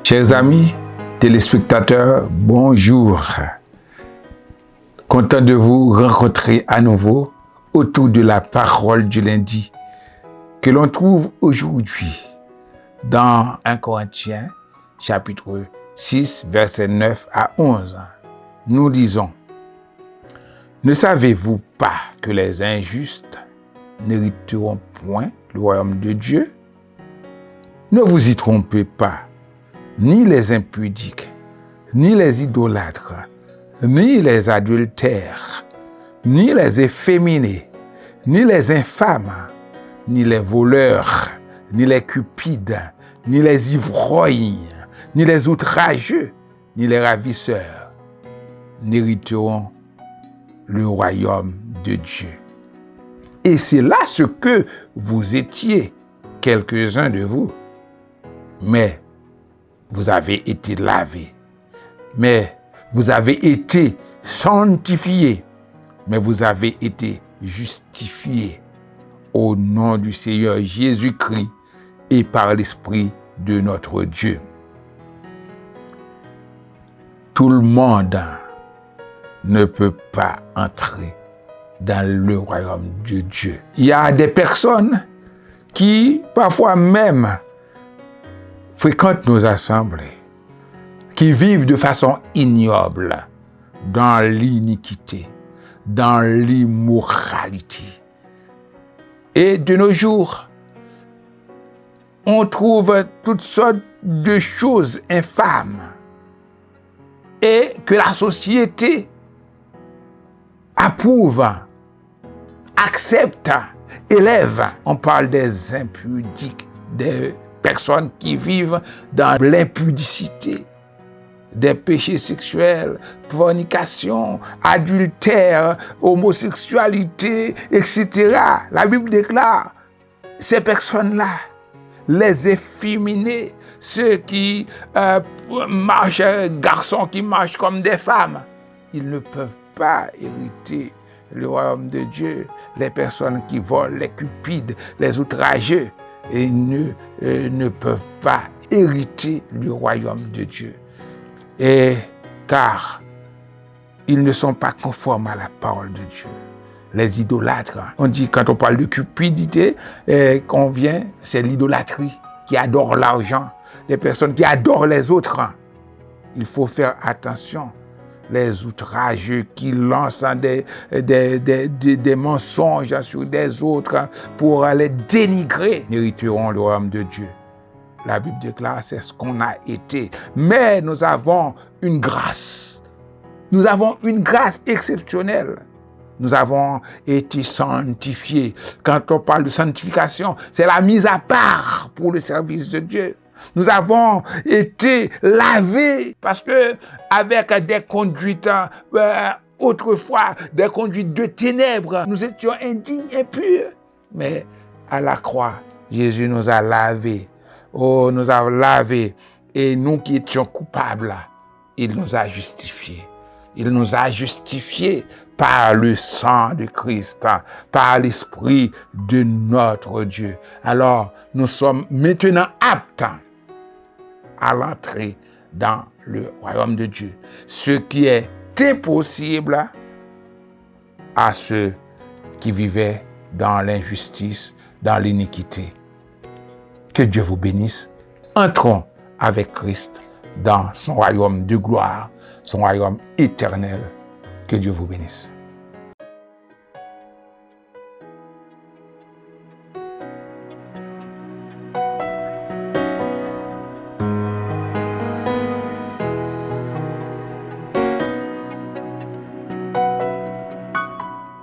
Chers amis, téléspectateurs, bonjour. Content de vous rencontrer à nouveau autour de la parole du lundi que l'on trouve aujourd'hui dans 1 Corinthiens chapitre 6, versets 9 à 11. Nous lisons: Ne savez-vous pas que les injustes n'hériteront point le royaume de Dieu? Ne vous y trompez pas, ni les impudiques, ni les idolâtres, ni les adultères, ni les efféminés, ni les infâmes, ni les voleurs, ni les cupides, ni les ivrognes, ni les outrageux, ni les ravisseurs n'hériteront le royaume de Dieu. Et c'est là ce que vous étiez, quelques-uns de vous. Mais vous avez été lavés, mais vous avez été sanctifiés, mais vous avez été justifiés au nom du Seigneur Jésus-Christ et par l'Esprit de notre Dieu. Tout le monde ne peut pas entrer dans le royaume de Dieu. Il y a des personnes qui, parfois même, fréquentent nos assemblées, qui vivent de façon ignoble dans l'iniquité, dans l'immoralité. Et de nos jours, on trouve toutes sortes de choses infâmes et que la société approuve, accepte, élève. On parle des impudiques, des personnes qui vivent dans l'impudicité, des péchés sexuels, fornication, adultère, homosexualité, etc. La Bible déclare, ces personnes-là, les efféminés, ceux qui marchent, garçons qui marchent comme des femmes, ils ne peuvent pas hériter le royaume de Dieu. Les personnes qui volent, les cupides, les outrageux, et ne peuvent pas hériter le royaume de Dieu. Et car ils ne sont pas conformes à la parole de Dieu. Les idolâtres, on dit quand on parle de cupidité, c'est l'idolâtrie qui adore l'argent, les personnes qui adorent les autres. Il faut faire attention. Les outrageux qui lancent des mensonges sur des autres pour les dénigrer n'hériteront le royaume de Dieu. La Bible déclare, c'est ce qu'on a été. Mais nous avons une grâce. Nous avons une grâce exceptionnelle. Nous avons été sanctifiés. Quand on parle de sanctification, c'est la mise à part pour le service de Dieu. Nous avons été lavés parce que avec des conduites autrefois, des conduites de ténèbres, nous étions indignes, impurs. Mais à la croix, Jésus nous a lavés. Oh, nous a lavés. Et nous qui étions coupables, il nous a justifiés. Il nous a justifiés par le sang de Christ, par l'Esprit de notre Dieu. Alors, nous sommes maintenant aptes à l'entrée dans le royaume de Dieu. Ce qui est impossible à ceux qui vivaient dans l'injustice, dans l'iniquité. Que Dieu vous bénisse. Entrons avec Christ dans son royaume de gloire, son royaume éternel. Que Dieu vous bénisse.